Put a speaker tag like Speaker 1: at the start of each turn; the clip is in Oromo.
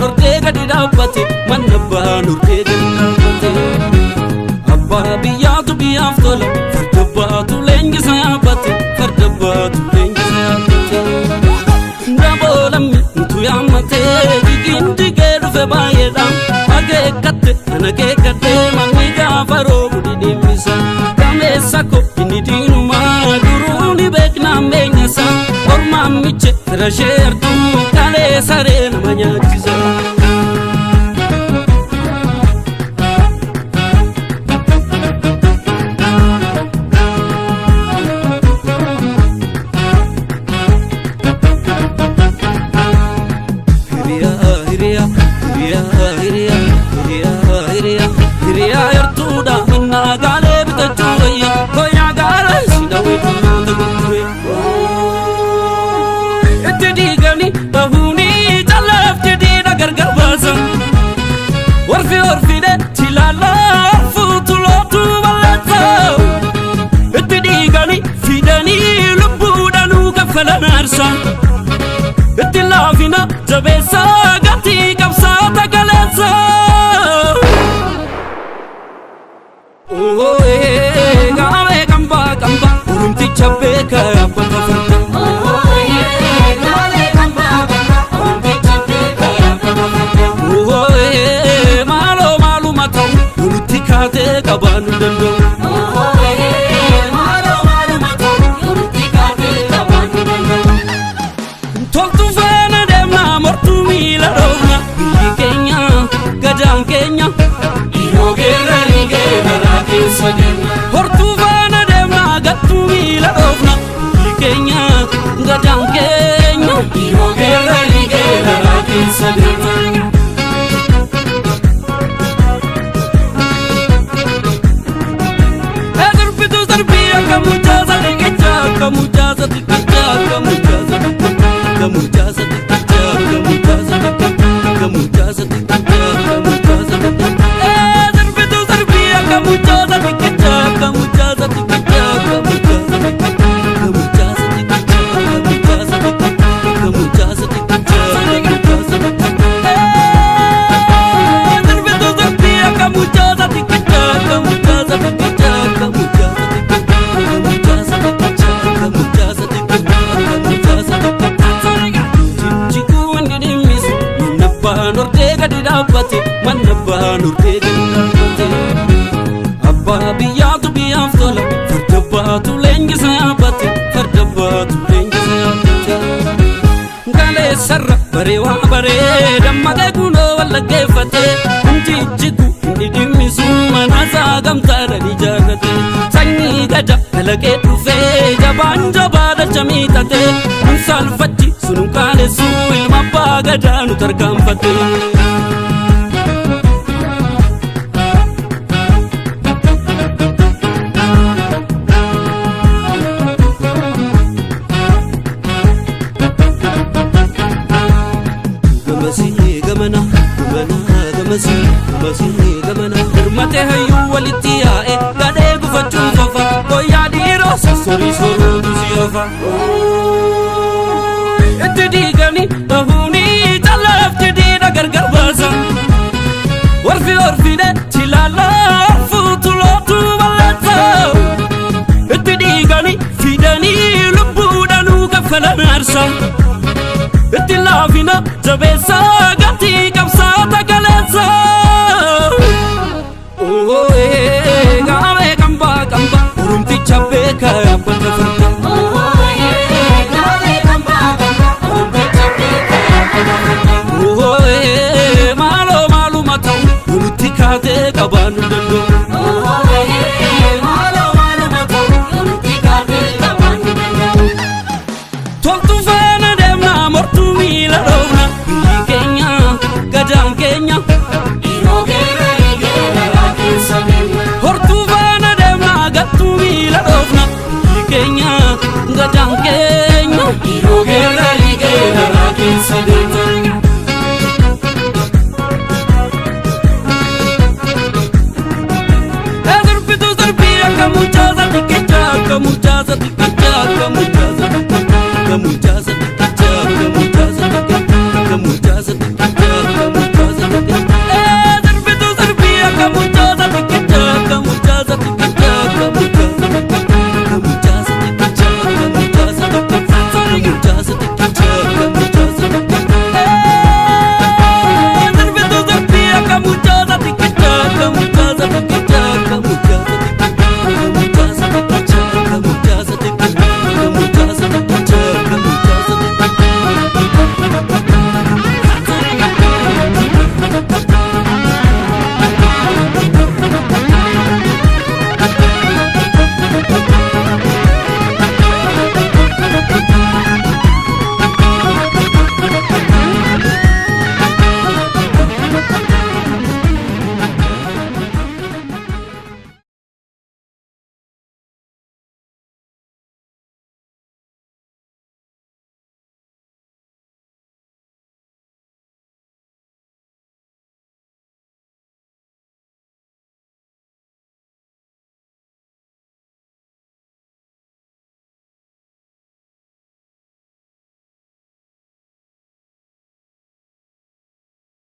Speaker 1: nurtee gadi dhaabbate manna abbaa nurtee gadi dhaabbate abbaa biyyaatu biyyaaf tola farda abbaatu leenjisa yaabbate farda abbaatu leenjisa yaabbate daboolammi nutu yaammatee digee dhufe baay'eedhaan akeekkatte ana keekkatte manni gaafa roobu dhidhimmisa gameessa ko inni diinumaa duruuni beeknaan beenyasa ormaan miche fira sheertuu kalee saree nama nyaachisa hiriyaa yartuudha minnaa gaalee bitachuu wayya koyaa gaara sinawee dhummaata gurgure itti diigani bahuunii callaaf jedhiidha gargar baasan warfide tilaalaa fuutu lootuu balleessa itti diigani fidanii lubbuudhanuu kaffalan aarsan itti laafina jabeessaa gatii qabsaata galeessa gaame kamba urumticha beeka abbata farda gaame kamba urumticha beeka abbata farda maalo matau ulutti kaatee qabaanu danda'u maalo matau ulutti kaatee qabaanu danda'u toltu feene deemna mortuu miila dhoofna biyyi keenya gadaan keenya dhiiroo geerranii geerraa keessa deemna hortuu faana deemna gattuu miila dhoofna biyyi keenya gadaan keenya dhiiroo geerranii geerraa keessa deemna darbitu darbii akka mucaasa dhiqichaa akka mucaasa dhiqichaa akka mucaasa dhiqichaa akka mucaasa dhiqichaa akka mucaasa dhiqichaa akka mucaasa dhiqichaa akka mucaasa dhiqichaa darbitu darbii akka mucaasa dhiqichaa akka mucaasa dhiqichaa akka mucaasa dhiqichaa akka mucaasa dhiqichaa akka mucaasa dhiqichaa akka mucaasa dhiqichaa akka mucaasa dhiqichaa darbitu darbii akka mucaasa dhiqichaa akka mucaasa dhiqichaa akka mucaasa manna abbaa nurtee gadi dhaabbate abbaa biyyaatu biyyaaf tola farda abbaatu leenjisa yaabbate farda abbaatu leenjisa yaabbate galeessarra baree waa baree dammaqee kunoo wallaggeeffate jijjigu inni dhimmisu manaasaa gamtaadhaan ijaarrate sanyii gada dalagee dhufee jabaan jabaa dacha miixate saalfachi sunun kaalessu ilma abbaa gadaa nu tarkaanfate gamana hirmate hayyuu walitti yaa'e gadhee gufachuun fafa koyyaa dhiiroo sossorii soruutu si hafa itti diigani bahuunii callaaf jedhiidha gargar baasan warfide tilaalaa fuutu lootuu balleessa itti diigani fidanii lubbuudhanuu kaffalan aarsan itti laafina jabeessaa